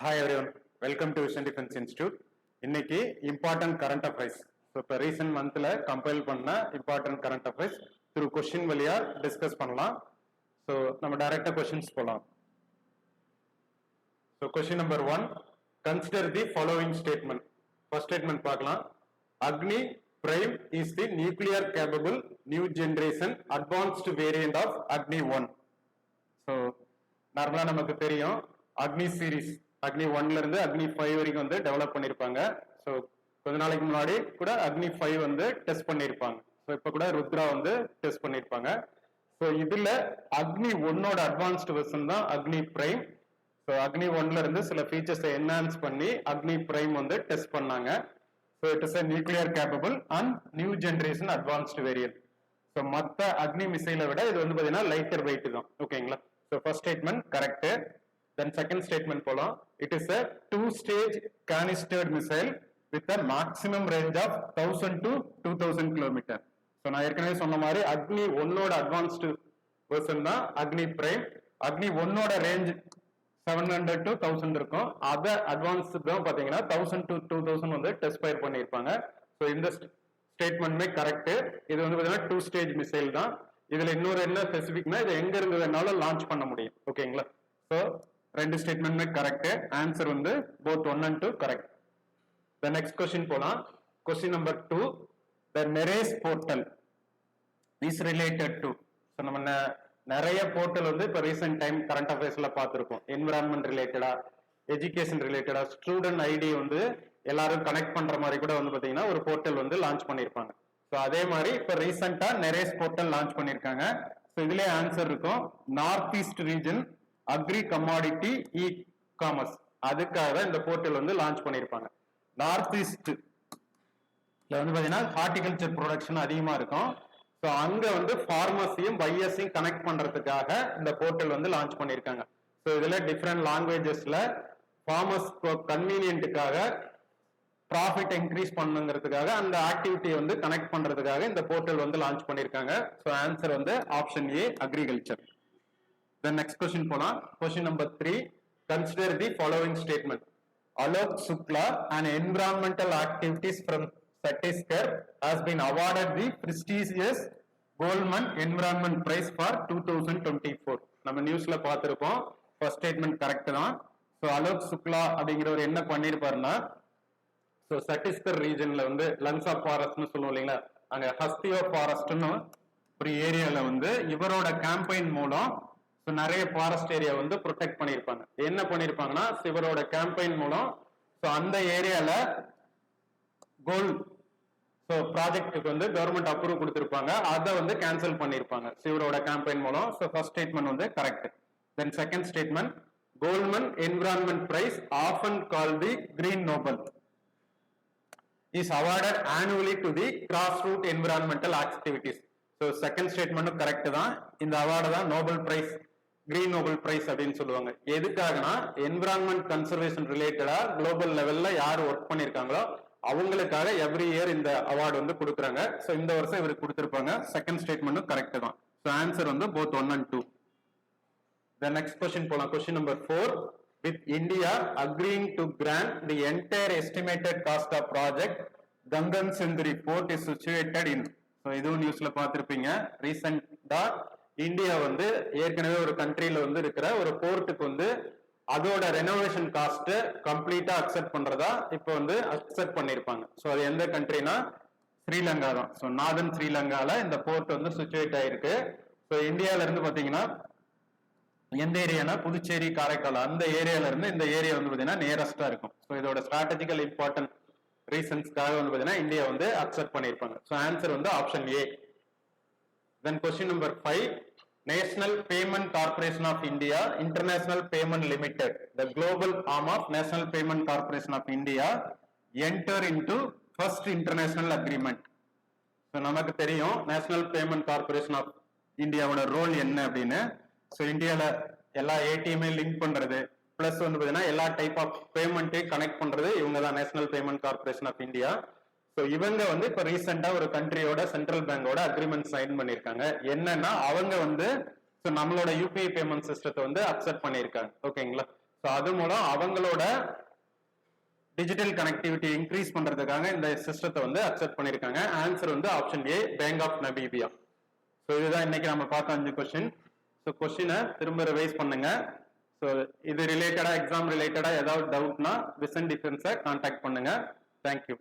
Hi everyone, welcome to Vision Defense Institute. இன்னைக்கு important current affairs. So இப்போ recent monthல compile பண்ண important current affairs through question வழியா discuss பண்ணலாம். So நம்ம direct questions போலாம். So question number 1, consider the following statement. First statement பார்க்கலாம். Agni Prime is the nuclear capable new generation advanced variant of Agni 1. So நார்மலா நமக்கு தெரியும் அக்னி series அக்னி 1ல இருந்து அக்னி 5 வரைக்கும் வந்து டெவலப் பண்ணிருப்பாங்க. ஸோ கொஞ்ச நாளைக்கு முன்னாடி கூட அக்னி 5 வந்து டெஸ்ட் பண்ணிருப்பாங்க. ஸோ இப்போ கூட ருத்ரா வந்து டெஸ்ட் பண்ணிருப்பாங்க. ஸோ இதுல அக்னி 1ஓட அட்வான்ஸ்டு வெர்ஷன் தான் அக்னி பிரைம். ஸோ அக்னி 1ல இருந்து சில ஃபீச்சர்ஸ் என்ஹான்ஸ் பண்ணி அக்னி பிரைம் வந்து டெஸ்ட் பண்ணாங்க. So it is a nuclear capable and new generation advanced variant. So மற்ற அக்னி மிசைலை விட இது வந்து பாத்தீங்கன்னா லைட்டர் வெயிட் தான். ஓகேங்களா? So first statement correct. Then second statement போலாம். It is a two-stage canistered missile with a maximum range of 1000 to 2000 kilometre. So நான் ஏற்கனவே சொன்ன மாதிரி அக்னி 1ஓட அட்வான்ஸ்டு வெர்ஷன் தான் அக்னி பிரைம். அக்னி 1ஓட ரேஞ்ச் 700 to 1000 இருக்கும். அதை அட்வான்ஸ் தான் பாத்தீங்கன்னா 1000 to 2000 வந்து டெஸ்ட் ஃபயர் பண்ணியிருப்பாங்க. ஸோ இந்த ஸ்டேட்மெண்ட்மே கரெக்ட். இது வந்து பாத்தீங்கன்னா 2-stage மிசைல் தான். இதுல இன்னொரு என்ன ஸ்பெசிபிக்னா இது எங்க இருந்து வேணாலும் லான்ச் பண்ண முடியும். ஓகேங்களா? ஸோ ரெண்டு ஸ்டேட்மெண்ட்மே கரெக்ட். ஆன்சர் வந்து both 1 and 2 correct. The next question போலாம். Question number 2, the NERACE portal is related to. So நம்ம நிறைய போர்ட்டல் வந்து இப்போ ரீசெண்ட் டைம் கரண்ட் அஃபேர்ஸ்ல பார்த்துருக்கோம். என்விரான்மெண்ட் ரிலேட்டடா, எஜுகேஷன் ரிலேட்டடா, ஸ்டூடெண்ட் ஐடி வந்து எல்லாரும் கனெக்ட் பண்ற மாதிரி கூட வந்து பாத்தீங்கன்னா ஒரு போர்ட்டல் வந்து லான்ச் பண்ணிருப்பாங்க. ஸோ அதே மாதிரி இப்போ ரீசெண்டா நெரேஸ் போர்ட்டல் லான்ச் பண்ணிருக்காங்க. ஸோ இதுலயே ஆன்சர் இருக்கும். North east region agri commodity e commerce, அதுக்காக இந்த போர்ட்டல் வந்து லான்ச் பண்ணிருப்பாங்க. நார்த் ஈஸ்ட் வந்து பாத்தீங்கன்னா ஹார்டிகல்ச்சர் ப்ரொடக்ஷன் அதிகமா இருக்கும். ஸோ அங்க வந்து ஃபார்மர்ஸையும் பையர்ஸையும் கனெக்ட் பண்றதுக்காக இந்த போர்ட்டல் வந்து லான்ச் பண்ணிருக்காங்க. ஸோ இதுல டிஃப்ரெண்ட் லாங்குவேஜஸ்ல ஃபார்மர்ஸ் கன்வீனியன்ட்டுக்காக ப்ராஃபிட் இன்க்ரீஸ் பண்ணுங்கிறதுக்காக அந்த ஆக்டிவிட்டியை வந்து கனெக்ட் பண்றதுக்காக இந்த போர்ட்டல் வந்து லான்ச் பண்ணிருக்காங்க. ஸோ ஆன்சர் வந்து option A agriculture. The next question போலாம். Question number 3, consider the following statement. Alok Shukla, an environmental activities from Chhattisgarh, has been awarded the prestigious Goldman Environment Prize for 2024. நம்ம நியூஸ்ல பார்த்திருப்போம். First statement correct தான். So Alok Shukla அப்படிங்கிறவர் என்ன பண்ணிருப்பாருன்னா, so Chhattisgarh ரீஜன்ல வந்து லங்ஸா ஃபாரஸ்ட்னு சொல்லுவோம் இல்லைங்களா, அங்க ஹஸ்தியோ ஃபாரஸ்ட்னு ஒரு ஏரியால வந்து இவரோட கேம்பெயின் மூலம் நிறைய ஃபாரஸ்ட் ஏரியா வந்து ப்ரொடெக்ட் பண்ணிருப்பாங்க. என்ன பண்ணிருப்பாங்கன்னா இவரோட கேம்பெயின் மூலம் அந்த ஏரியால கோல்ட் ப்ராஜெக்டுக்கு வந்து கவர்மெண்ட் அப்ரூவ் கொடுத்திருப்பாங்க. அதை வந்து கேன்சல் பண்ணிருப்பாங்க இவரோட கேம்பெயின் மூலம். ஃபர்ஸ்ட் ஸ்டேட்மெண்ட் வந்து correct. Then second statement, Goldman environment prize often call the green Nobel is awarded annually to the grass root environmental activists. So second ஸ்டேட்மெண்ட்டும் கரெக்ட் தான். இந்த அவார்டு தான் Nobel prize, green Nobel prize அப்படின்னு சொல்லுவாங்க. எதுக்காகனா environment conservation ரிலேட்டடா global லெவல்ல யார் ஒர்க் பண்ணிருக்காங்களோ அவங்களுக்காக எவ்ரி இயர் இந்த அவார்டு வந்து கொடுக்குறாங்க. ஸோ இந்த வருஷம் இவருக்கு கொடுத்திருப்பாங்க. செகண்ட் ஸ்டேட்மெண்ட்டும் கரெக்ட் தான். ஸோ ஆன்சர் வந்து both 1 and 2. The next question போலாம். Question number 4, with India agreeing to grant the entire estimated cost of project Gangan Sindri port is situated in. So இதுவும் நியூஸ்ல பார்த்திருப்பீங்க. ரீசெண்டா இந்தியா வந்து ஏற்கனவே ஒரு கண்ட்ரியில வந்து இருக்கிற ஒரு போர்ட்டுக்கு வந்து அதோட ரெனோவேஷன் காஸ்ட் கம்ப்ளீட்டா அக்செப்ட் பண்றதா இப்போ வந்து அக்செப்ட் பண்ணிருப்பாங்க. ஸோ அது எந்த கண்ட்ரினா ஸ்ரீலங்கா தான். ஸோ நார்தன் ஸ்ரீலங்கால இந்த போர்ட் வந்து சிச்சுவேட் ஆயிருக்கு. ஸோ இந்தியால இருந்து பாத்தீங்கன்னா எந்த ஏரியானா புதுச்சேரி, காரைக்கால் அந்த ஏரியால இருந்து இந்த ஏரியா வந்து பாத்தீங்கன்னா நியரஸ்டா இருக்கும். ஸோ இதோட ஸ்ட்ராட்டஜிக்கல் இம்பார்ட்டன்ட் ரீசன்ஸ்க்காக வந்து பாத்தீங்கன்னா இந்தியா வந்து அக்செப்ட் பண்ணிருப்பாங்க. ஸோ ஆன்சர் வந்து option A. Then question number 5, National Payment Corporation of India, International Payment Limited, the global arm of National Payment Corporation of India, enter into first international agreement. So நமக்கு தெரியும் national payment corporation of இந்தியாவோட role என்ன அப்படின்னு. So இந்தியாவில் எல்லா ஏடிஎம்ஐ link பண்றது plus வந்து பார்த்தீங்கன்னா எல்லா டைப் ஆஃப் பேமெண்ட்டையும் கனெக்ட் பண்றது இவங்க தான், national payment corporation of India. So இவங்க வந்து இப்போ ரீசெண்டா ஒரு கண்ட்ரியோட சென்ட்ரல் பேங்கோட அக்ரிமெண்ட் சைன் பண்ணிருக்காங்க. என்னன்னா அவங்க வந்து நம்மளோட யூபிஐ பேமெண்ட் சிஸ்டத்தை வந்து அக்செப்ட் பண்ணிருக்காங்க. ஓகேங்களா? ஸோ அது மூலம் அவங்களோட டிஜிட்டல் கனெக்டிவிட்டி இன்க்ரீஸ் பண்றதுக்காக இந்த சிஸ்டத்தை வந்து அக்செப்ட் பண்ணிருக்காங்க. ஆன்சர் வந்து option A, bank of Namibia. So இதுதான் இன்னைக்கு நம்ம பார்த்த 5 கொஸ்டின். ஸோ கொஸ்டினை திரும்ப ரிவைஸ் பண்ணுங்க. ஸோ இது ரிலேட்டடா எக்ஸாம் ரிலேட்டடா ஏதாவது டவுட்னா விசன் டிஃபென்ஸை கான்டாக்ட் பண்ணுங்க. தேங்க்யூ.